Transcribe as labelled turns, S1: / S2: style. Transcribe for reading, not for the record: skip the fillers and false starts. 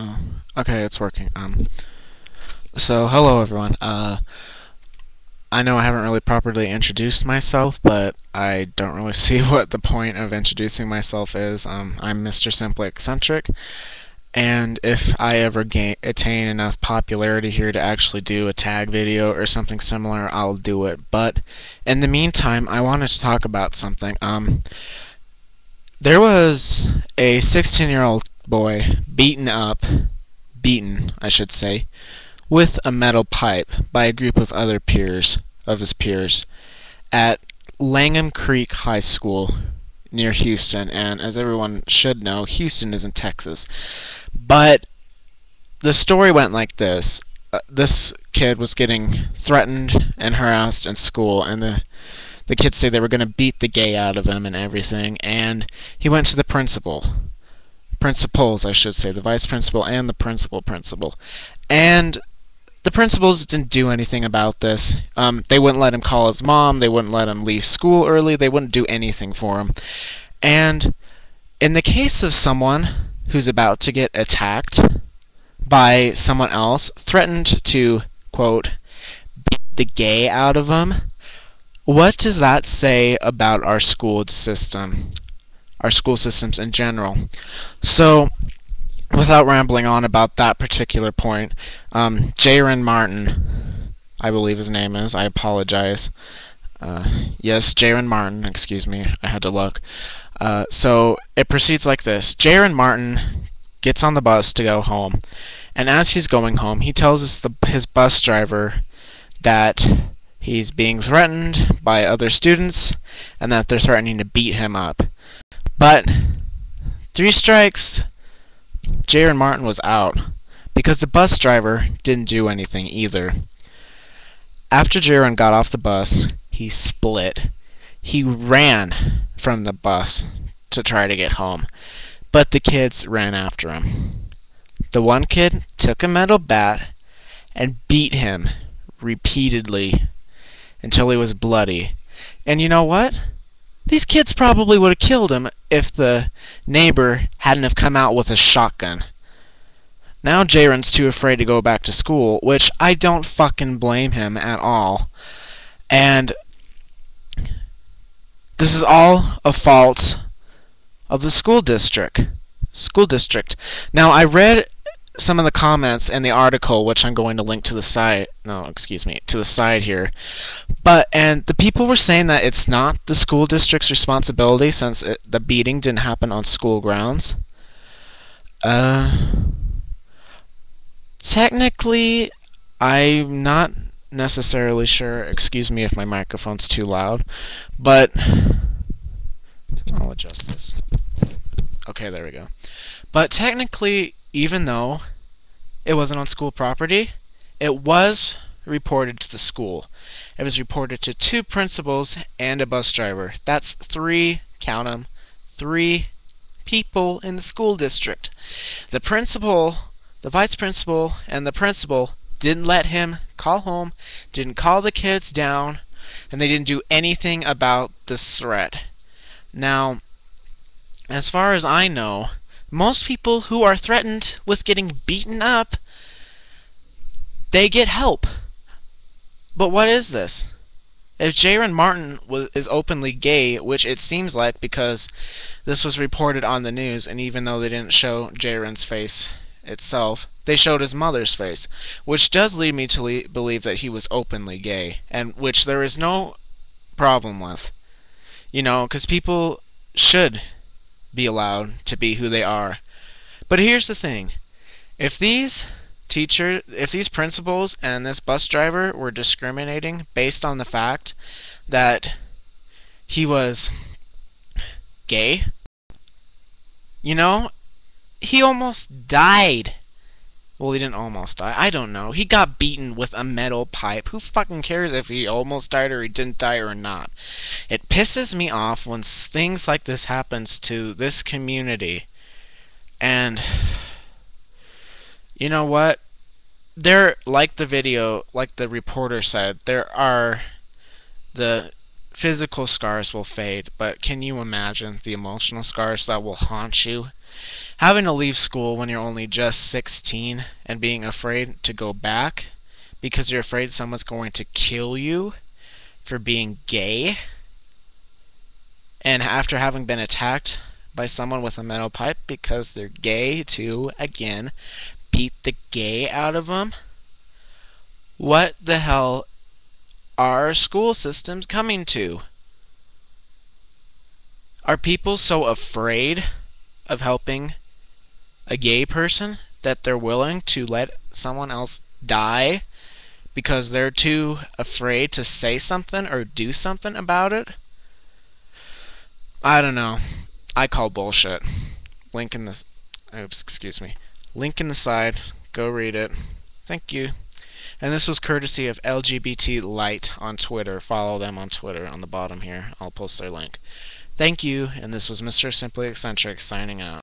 S1: Oh, okay, it's working. So hello everyone. I know I haven't really properly introduced myself, but I don't really see what the point of introducing myself is. I'm Mr. Simply Eccentric, and if I ever attain enough popularity here to actually do a tag video or something similar, I'll do it. But in the meantime, I wanted to talk about something. There was a 16-year-old boy beaten, I should say, with a metal pipe by a group of other his peers, at Langham Creek High School near Houston. And as everyone should know, Houston is in Texas. But the story went like this. This kid was getting threatened and harassed in school, and the kids say they were going to beat the gay out of him and everything. And he went to the principals, I should say, the vice principal and the principal. And the principals didn't do anything about this. They wouldn't let him call his mom. They wouldn't let him leave school early. They wouldn't do anything for him. And in the case of someone who's about to get attacked by someone else, threatened to, quote, beat the gay out of him, what does that say about our school system? Our school systems in general. So, without rambling on about that particular point, Jayron Martin, I believe his name is. I apologize. Yes, Jayron Martin. Excuse me. I had to look. So it proceeds like this. Jayron Martin gets on the bus to go home, and as he's going home, he tells his bus driver that he's being threatened by other students and that they're threatening to beat him up. But 3 strikes, Jayron Martin was out because the bus driver didn't do anything either. After Jayron got off the bus, he split. He ran from the bus to try to get home, but the kids ran after him. The one kid took a metal bat and beat him repeatedly until he was bloody. And you know what? These kids probably would have killed him if the neighbor hadn't have come out with a shotgun. Now Jayron's too afraid to go back to school, which I don't fucking blame him at all. And this is all a fault of the school district. Now, I read some of the comments in the article, which I'm going to link to the side. No, excuse me, to the side here. And the people were saying that it's not the school district's responsibility since the beating didn't happen on school grounds. Technically, I'm not necessarily sure. Excuse me if my microphone's too loud, but I'll adjust this. Okay, there we go. But technically, even though it wasn't on school property, it was reported to the school. It was reported to 2 principals and a bus driver. That's 3, count them, 3 people in the school district. The principal, the vice principal, and the principal didn't let him call home, didn't call the kids down, and they didn't do anything about this threat. Now, as far as I know, most people who are threatened with getting beaten up, they get help. But what is this? If Jayron Martin is openly gay, which it seems like because this was reported on the news, and even though they didn't show Jayron's face itself, they showed his mother's face, which does lead me to believe that he was openly gay, and which there is no problem with. You know, because people should be allowed to be who they are. But here's the thing. If these principals and this bus driver were discriminating based on the fact that he was gay, you know, he almost died. Well, he didn't almost die. I don't know. He got beaten with a metal pipe. Who fucking cares if he almost died or he didn't die or not? It pisses me off when things like this happens to this community. And you know what? Like the video, like the reporter said, the physical scars will fade, but can you imagine the emotional scars that will haunt you Having to leave school when you're only just 16 and being afraid to go back because you're afraid someone's going to kill you for being gay, and after having been attacked by someone with a metal pipe because they're gay to, again, beat the gay out of them. What the hell are school systems coming to? Are people so afraid of helping a gay person that they're willing to let someone else die because they're too afraid to say something or do something about it? I don't know. I call bullshit. Link in the excuse me. Link in the side. Go read it. Thank you. And this was courtesy of LGBT Light on Twitter. Follow them on Twitter on the bottom here. I'll post their link. Thank you, and this was Mr. Simply Eccentric signing out.